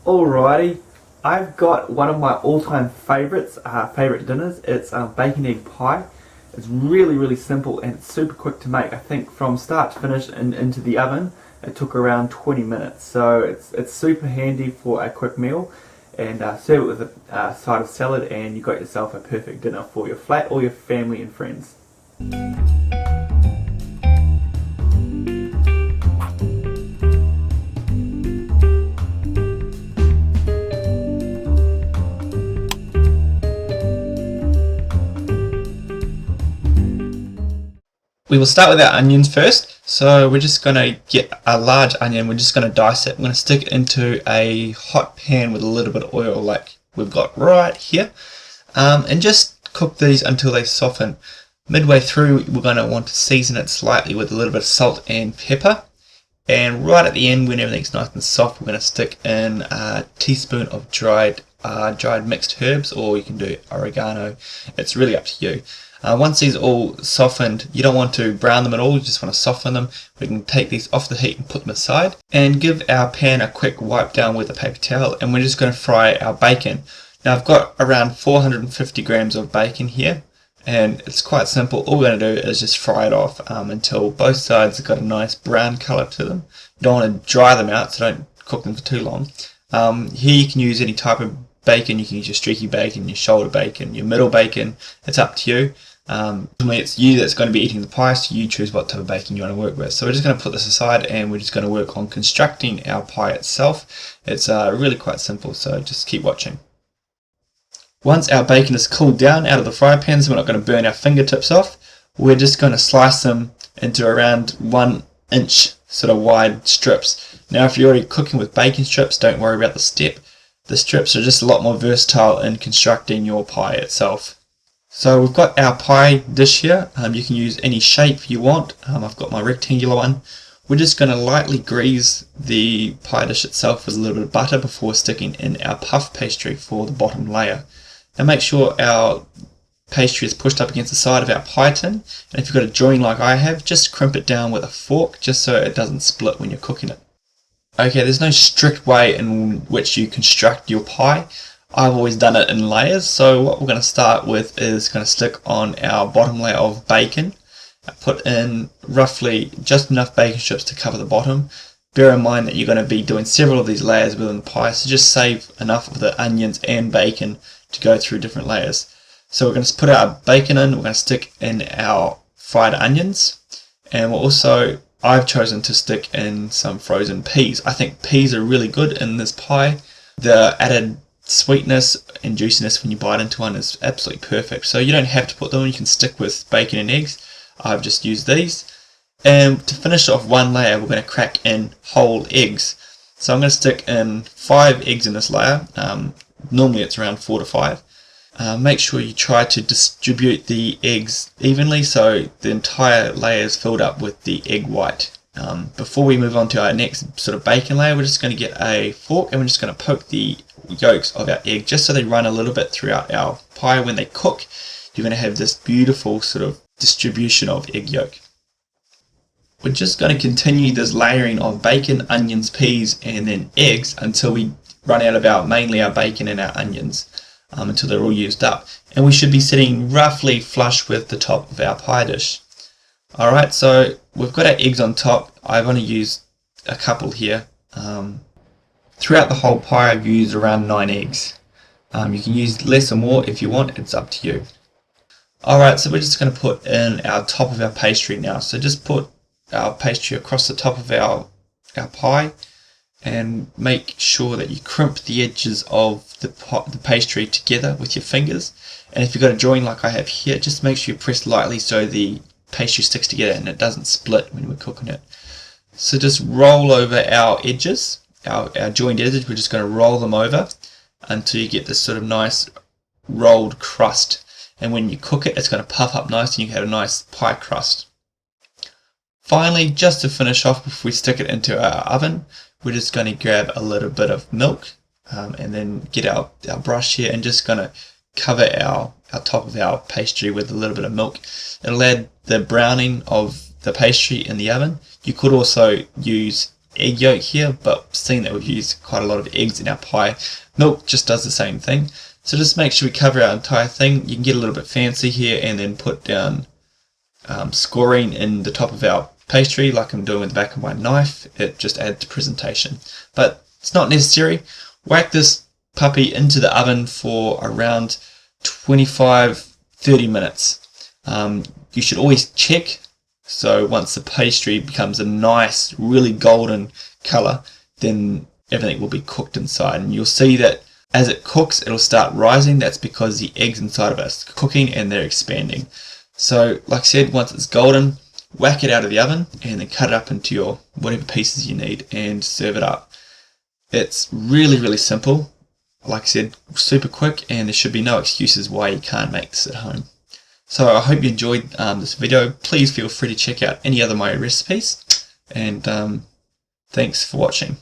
Alrighty, I've got one of my all-time favourites, favourite dinners. It's bacon egg pie. It's really simple and it's super quick to make. I think from start to finish and into the oven, it took around 20 minutes. So it's super handy for a quick meal. And serve it with a side of salad, and you got yourself a perfect dinner for your flat or your family and friends. We will start with our onions first. So we're just going to get a large onion, we're just going to dice it. We're going to stick it into a hot pan with a little bit of oil like we've got right here, and just cook these until they soften. Midway through we're going to want to season it slightly with a little bit of salt and pepper, and right at the end when everything's nice and soft we're going to stick in a teaspoon of dried mixed herbs, or you can do oregano. It's really up to you. Once these all softened, you don't want to brown them at all, you just want to soften them. We can take these off the heat and put them aside and give our pan a quick wipe down with a paper towel, and we're just going to fry our bacon. Now I've got around 450 grams of bacon here, and it's quite simple. All we're going to do is just fry it off until both sides have got a nice brown colour to them. You don't want to dry them out, so don't cook them for too long. Here you can use any type of bacon. You can use your streaky bacon, your shoulder bacon, your middle bacon. It's up to you. Ultimately it's you that's going to be eating the pie, so you choose what type of bacon you want to work with. So we're just going to put this aside and we're just going to work on constructing our pie itself. It's really quite simple, so just keep watching. Once our bacon is cooled down out of the fry pan, so we're not going to burn our fingertips off, we're just going to slice them into around 1 inch sort of wide strips. Now if you're already cooking with bacon strips, don't worry about the step. The strips are just a lot more versatile in constructing your pie itself. So we've got our pie dish here. You can use any shape you want. I've got my rectangular one. We're just going to lightly grease the pie dish itself with a little bit of butter before sticking in our puff pastry for the bottom layer. Now make sure our pastry is pushed up against the side of our pie tin, and if you've got a joint like I have, just crimp it down with a fork just so it doesn't split when you're cooking it. Okay, there's no strict way in which you construct your pie. I've always done it in layers, so what we're going to start with is going to stick on our bottom layer of bacon. I put in roughly just enough bacon strips to cover the bottom. Bear in mind that you're going to be doing several of these layers within the pie, so just save enough of the onions and bacon to go through different layers. So we're going to put our bacon in, we're going to stick in our fried onions, and I've chosen to stick in some frozen peas. I think peas are really good in this pie. The added sweetness and juiciness when you bite into one is absolutely perfect. So you don't have to put them, you can stick with bacon and eggs. I've just used these. And to finish off one layer, we're going to crack in whole eggs. So I'm going to stick in 5 eggs in this layer. Normally it's around 4 to 5. Make sure you try to distribute the eggs evenly so the entire layer is filled up with the egg white. Before we move on to our next sort of bacon layer, we're just going to get a fork and we're just going to poke the yolks of our egg just so they run a little bit throughout our pie. When they cook, you're going to have this beautiful sort of distribution of egg yolk. We're just going to continue this layering of bacon, onions, peas and then eggs until we run out of mainly our bacon and our onions, until they're all used up, and we should be sitting roughly flush with the top of our pie dish. Alright, so we've got our eggs on top. I've only used a couple here. Throughout the whole pie I've used around 9 eggs. You can use less or more if you want, it's up to you. Alright, so we're just going to put in our top of our pastry now. So just put our pastry across the top of our pie and make sure that you crimp the edges of the pastry together with your fingers. And if you've got a drawing like I have here, just make sure you press lightly so the pastry sticks together and it doesn't split when we're cooking it. So just roll over our edges. Our joined edges, we're just going to roll them over until you get this sort of nice rolled crust, and when you cook it, it's going to puff up nice and you have a nice pie crust. Finally, just to finish off before we stick it into our oven, we're just going to grab a little bit of milk and then get our brush here and just going to cover our top of our pastry with a little bit of milk. It'll add the browning of the pastry in the oven. You could also use egg yolk here, but seeing that we've used quite a lot of eggs in our pie, milk just does the same thing. So just make sure we cover our entire thing. You can get a little bit fancy here and then put down scoring in the top of our pastry like I'm doing with the back of my knife. It just adds to presentation, but it's not necessary. Whack this puppy into the oven for around 25-30 minutes. You should always check, so once the pastry becomes a nice really golden colour, then everything will be cooked inside, and you'll see that as it cooks it'll start rising. That's because the eggs inside of it are cooking and they're expanding. So like I said, once it's golden, whack it out of the oven and then cut it up into your whatever pieces you need and serve it up. It's really simple. Like I said, super quick, and there should be no excuses why you can't make this at home. So I hope you enjoyed this video. Please feel free to check out any other of my recipes, and thanks for watching.